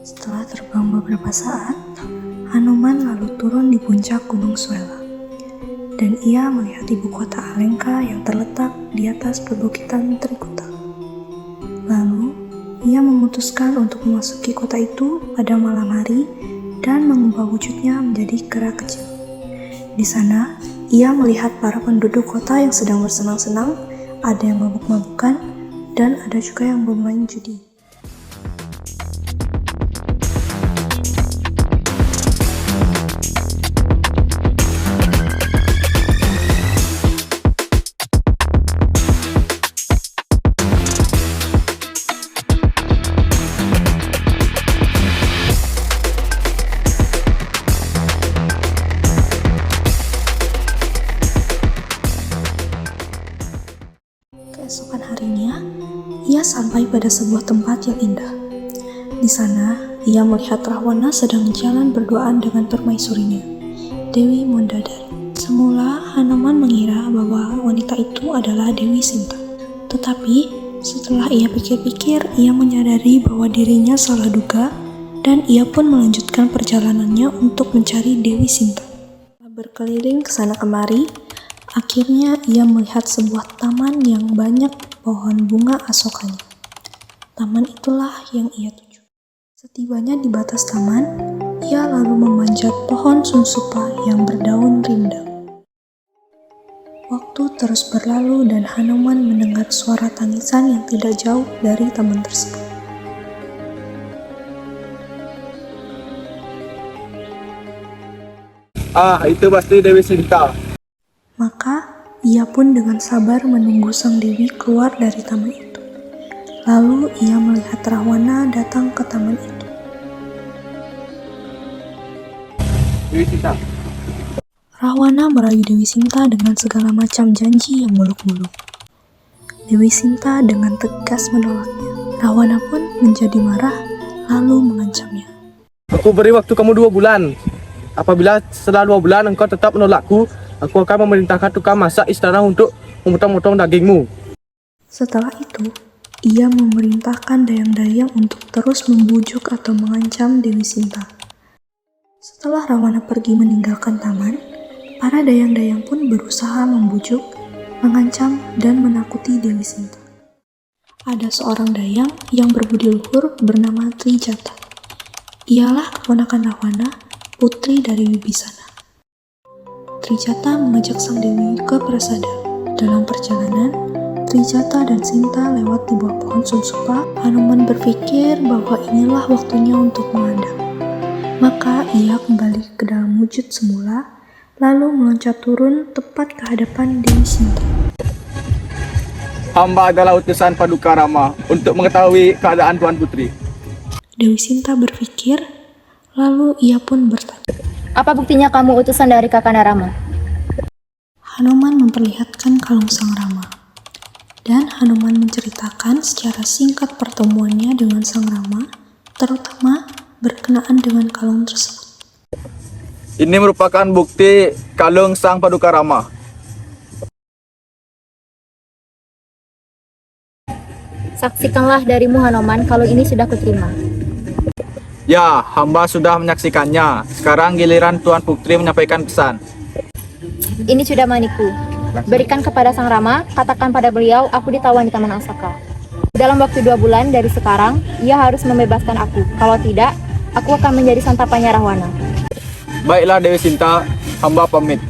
Setelah terbang beberapa saat, Hanuman lalu turun di puncak Gunung Swela. Dan ia melihat ibu kota Alengka yang terletak di atas perbukitan Trikuta. Lalu, ia memutuskan untuk memasuki kota itu pada malam hari dan mengubah wujudnya menjadi kera kecil. Di sana, ia melihat para penduduk kota yang sedang bersenang-senang, ada yang mabuk-mabukan, dan ada juga yang bermain judi. Keesokan harinya, ia sampai pada sebuah tempat yang indah. Di sana, ia melihat Rahwana sedang jalan berduaan dengan permaisurinya, Dewi Mondadari. Semula, Hanuman mengira bahwa wanita itu adalah Dewi Sinta. Tetapi, setelah ia pikir-pikir, ia menyadari bahwa dirinya salah duga, dan ia pun melanjutkan perjalanannya untuk mencari Dewi Sinta. Berkeliling ke sana kemari, akhirnya ia melihat sebuah taman yang banyak pohon bunga asokanya. Taman itulah yang ia tuju. Setibanya di batas taman, ia lalu memanjat pohon sumsupa yang berdaun rindang. Waktu terus berlalu dan Hanuman mendengar suara tangisan yang tidak jauh dari taman tersebut. Itu pasti Dewi Sinta. Maka, ia pun dengan sabar menunggu sang dewi keluar dari taman itu. Lalu, ia melihat Rahwana datang ke taman itu. Dewi Sinta. Rahwana merayu Dewi Sinta dengan segala macam janji yang muluk-muluk. Dewi Sinta dengan tegas menolaknya. Rahwana pun menjadi marah, lalu mengancamnya. Aku beri waktu kamu 2 bulan. Apabila setelah 2 bulan engkau tetap menolakku, aku akan memerintahkan tukang masak istana untuk memotong-motong dagingmu. Setelah itu, ia memerintahkan dayang-dayang untuk terus membujuk atau mengancam Dewi Sinta. Setelah Rahwana pergi meninggalkan taman, para dayang-dayang pun berusaha membujuk, mengancam, dan menakuti Dewi Sinta. Ada seorang dayang yang berbudi luhur bernama Trijata. Ialah keponakan Rahwana, putri dari Wibisana. Trijata mengajak sang dewi ke prasada. Dalam perjalanan, Trijata dan Sinta lewat di bawah pohon sumsupa. Hanuman berpikir bahwa inilah waktunya untuk menghadap. Maka ia kembali ke dalam wujud semula, lalu meloncat turun tepat ke hadapan Dewi Sinta. Hamba adalah utusan Paduka Rama untuk mengetahui keadaan Tuan Putri. Dewi Sinta berpikir, lalu ia pun bertanya. Apa buktinya kamu utusan dari Kakanda Rama? Hanuman memperlihatkan kalung sang Rama. Dan Hanuman menceritakan secara singkat pertemuannya dengan sang Rama, terutama berkenaan dengan kalung tersebut. Ini merupakan bukti kalung sang Paduka Rama. Saksikanlah darimu Hanuman kalau ini sudah kuterima. Ya, hamba sudah menyaksikannya. Sekarang giliran Tuan Putri menyampaikan pesan. Ini sudah maniku. Berikan kepada sang Rama, katakan pada beliau aku ditawan di Taman Asaka. Dalam waktu 2 bulan dari sekarang, ia harus membebaskan aku. Kalau tidak, aku akan menjadi santapannya Rahwana. Baiklah Dewi Sinta, hamba pamit.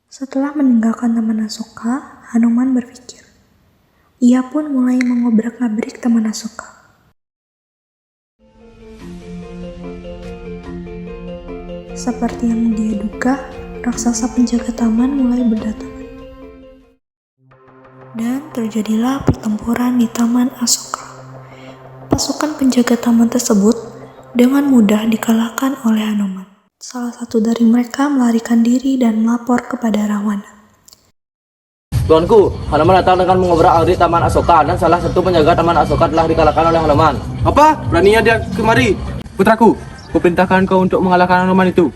Setelah meninggalkan Taman Asoka, Hanuman berpikir. Ia pun mulai mengobrak-abrik Taman Asoka. Seperti yang dia duga, raksasa penjaga taman mulai berdatangan. Dan terjadilah pertempuran di Taman Asoka. Pasukan penjaga taman tersebut dengan mudah dikalahkan oleh Hanuman. Salah satu dari mereka melarikan diri dan melapor kepada Rahwana. Tuanku, Hanuman datang dengan mengobrak-abrik Taman Asoka dan salah satu penjaga Taman Asoka telah dikalahkan oleh Hanuman. Apa? Beraninya dia kemari? Putraku, kuperintahkan kau untuk mengalahkan Hanuman itu.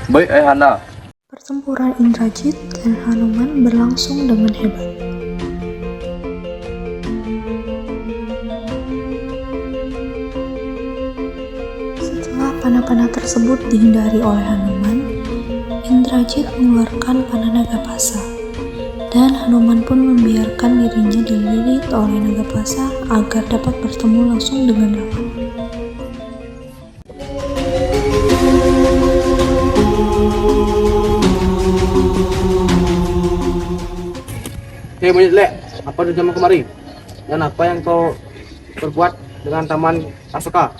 Baik, Ayahanda. Pertempuran Indrajit dan Hanuman berlangsung dengan hebat. panah-panah tersebut dihindari oleh Hanuman, Indrajit mengeluarkan panah Nagapasa, dan Hanuman pun membiarkan dirinya dililit oleh Nagapasa agar dapat bertemu langsung dengan Rama. Hei monyet lek, apa tujuanmu kemari? Dan apa yang kau perbuat dengan Taman Asoka?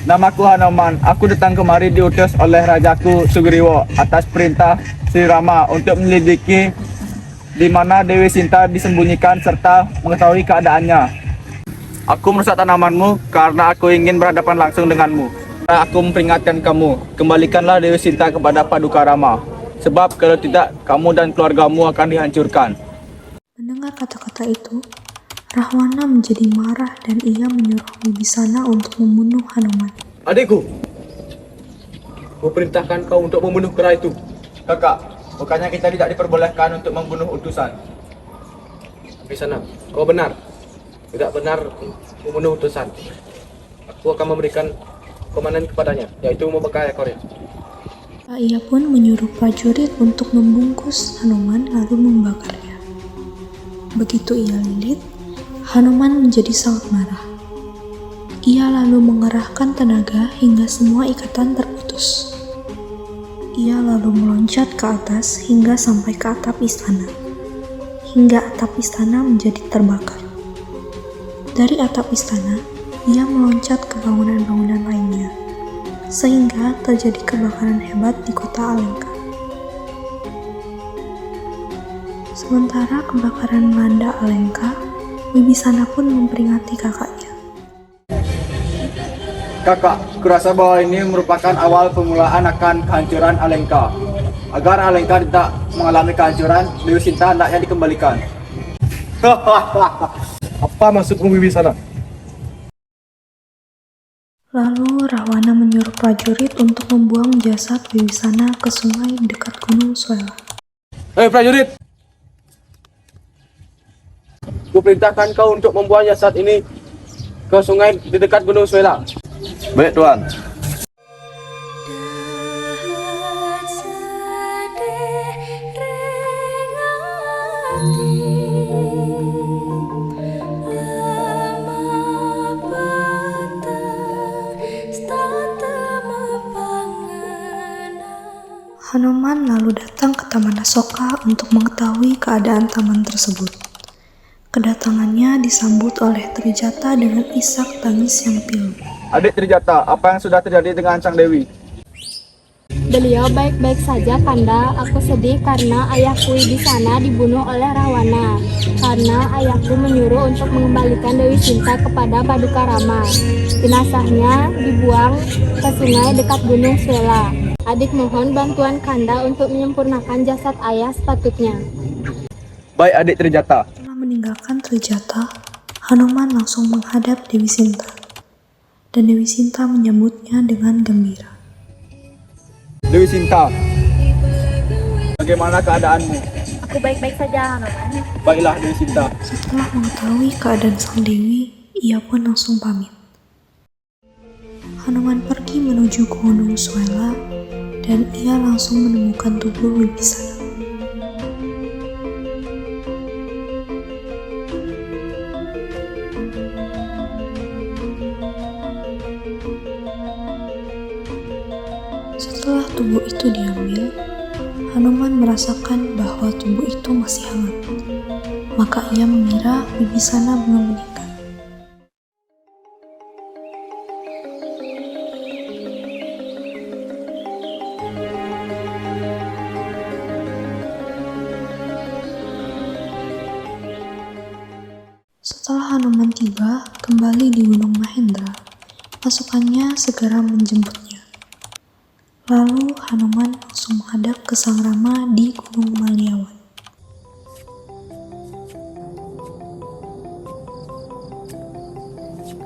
Namaku Hanuman. Aku datang kemari diutus oleh Rajaku Sugriwa atas perintah Sri Rama untuk menyelidiki di mana Dewi Sinta disembunyikan serta mengetahui keadaannya. Aku merusak tanamanmu karena aku ingin berhadapan langsung denganmu. Aku memperingatkan kamu, kembalikanlah Dewi Sinta kepada Paduka Rama. Sebab kalau tidak, kamu dan keluargamu akan dihancurkan. Mendengar kata-kata itu, Rahwana menjadi marah dan ia menyuruh Wibisana untuk membunuh Hanuman. Adikku, aku perintahkan kau untuk membunuh kera itu. Kakak, bukannya kita tidak diperbolehkan untuk membunuh utusan. Wibisana, kau benar. Tidak benar membunuh utusan. Aku akan memberikan komandan kepadanya, yaitu membekal ekornya. Ia pun menyuruh prajurit untuk membungkus Hanuman lalu membakarnya. Begitu ia lilit, Hanuman menjadi sangat marah. Ia lalu mengerahkan tenaga hingga semua ikatan terputus. Ia lalu meloncat ke atas hingga sampai ke atap istana, hingga atap istana menjadi terbakar. Dari atap istana, ia meloncat ke bangunan-bangunan lainnya, sehingga terjadi kebakaran hebat di kota Alengka. Sementara kebakaran melanda Alengka, Wibisana pun memperingati kakaknya. Kakak, kurasa bahwa ini merupakan awal permulaan akan kehancuran Alengka. Agar Alengka tidak mengalami kehancuran, Dewi Sinta hendaknya dikembalikan. Apa maksudmu Wibisana? Lalu Rahwana menyuruh prajurit untuk membuang jasad Wibisana ke sungai dekat Gunung Swela. Hei prajurit! Kuperintahkan kau untuk membuang jasad ini ke sungai di dekat Gunung Swela. Baik, Tuan. Hanuman lalu datang ke Taman Asoka untuk mengetahui keadaan taman tersebut. Kedatangannya disambut oleh Trijata dengan isak tangis yang pilu. Adik Trijata, apa yang sudah terjadi dengan Sang Dewi? Beliau baik-baik saja, Kanda. Aku sedih karena ayahku di sana dibunuh oleh Rahwana. Karena ayahku menyuruh untuk mengembalikan Dewi Sinta kepada Paduka Rama. Jenazahnya dibuang ke sungai dekat Gunung Swela. Adik mohon bantuan Kanda untuk menyempurnakan jasad ayah sepatutnya. Baik, Adik Trijata. Setelah meninggalkan Trijata, Hanuman langsung menghadap Dewi Sinta. Dan Dewi Sinta menyambutnya dengan gembira. Dewi Sinta, bagaimana keadaanmu? Aku baik-baik saja, Hanuman. Baiklah Dewi Sinta. Setelah mengetahui keadaan sang Dewi, ia pun langsung pamit. Hanuman pergi menuju ke Gunung Swela dan ia langsung menemukan tubuh Wibisana. Setelah tubuh itu diambil, Hanuman merasakan bahwa tubuh itu masih hangat. Maka ia mengira Wibisana belum meninggal. Setelah Hanuman tiba kembali di Gunung Mahendra, pasukannya segera menjemputnya. Lalu Hanuman langsung menghadap ke Sang Rama di Gunung Maliawan.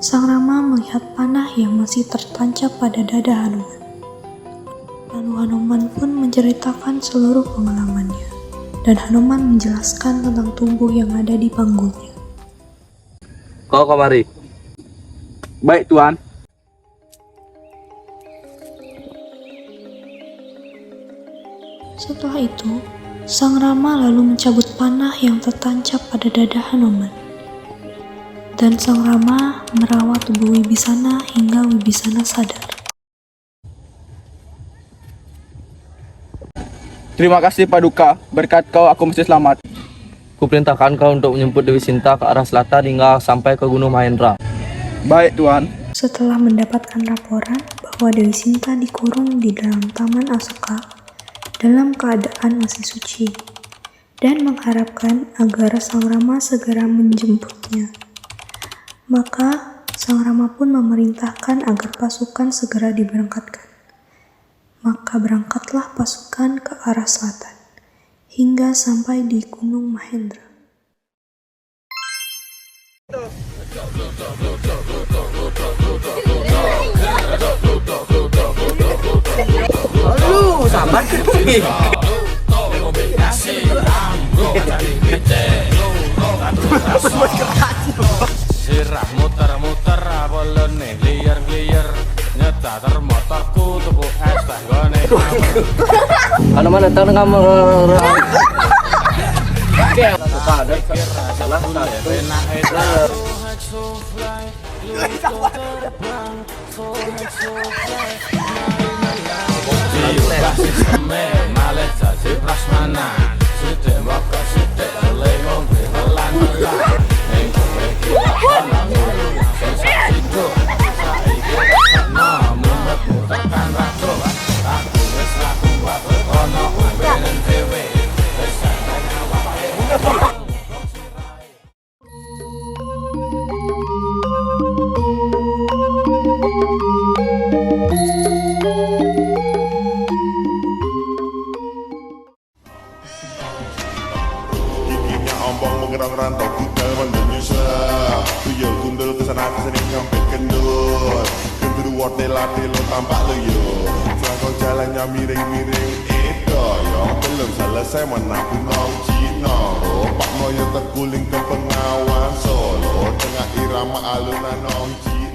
Sang Rama melihat panah yang masih tertancap pada dada Hanuman. Lalu Hanuman pun menceritakan seluruh pengalamannya, dan Hanuman menjelaskan tentang tubuh yang ada di panggulnya. Kau kemari. Baik Tuan. Setelah itu, Sang Rama lalu mencabut panah yang tertancap pada dada Hanuman. Dan Sang Rama merawat tubuh Wibisana hingga Wibisana sadar. Terima kasih Paduka, berkat kau aku mesti selamat. Kuperintahkan kau untuk menjemput Dewi Sinta ke arah selatan hingga sampai ke Gunung Mahendra. Baik Tuan. Setelah mendapatkan laporan bahwa Dewi Sinta dikurung di dalam Taman Asoka dalam keadaan masih suci, dan mengharapkan agar Sang Rama segera menjemputnya, maka Sang Rama pun memerintahkan agar pasukan segera diberangkatkan. Maka berangkatlah pasukan ke arah selatan, hingga sampai di Gunung Mahendra. Sirah muter-muter bolone liar-liar nyetar motorku tuku es teh gone. Hanuman datang dengan Asoka dan salah satu Malih jadi prasmanan sithik moko sithik lengong lan ning kowe iki ana sing saiki mumet tekan ratu aku wis laku wae ana ambenen dhewe wis sampe awake. Ombong mengerang rantau kuda Indonesia tuyul gundul kesana kesini nyampe kendul genderuwo tela-telo tampak lo yo selangkau jalannya miring-miring itu yang belum selesai menabung nong Cina Pak Moyo terguling ke pengawan Solo tengah irama alunan nong Cina.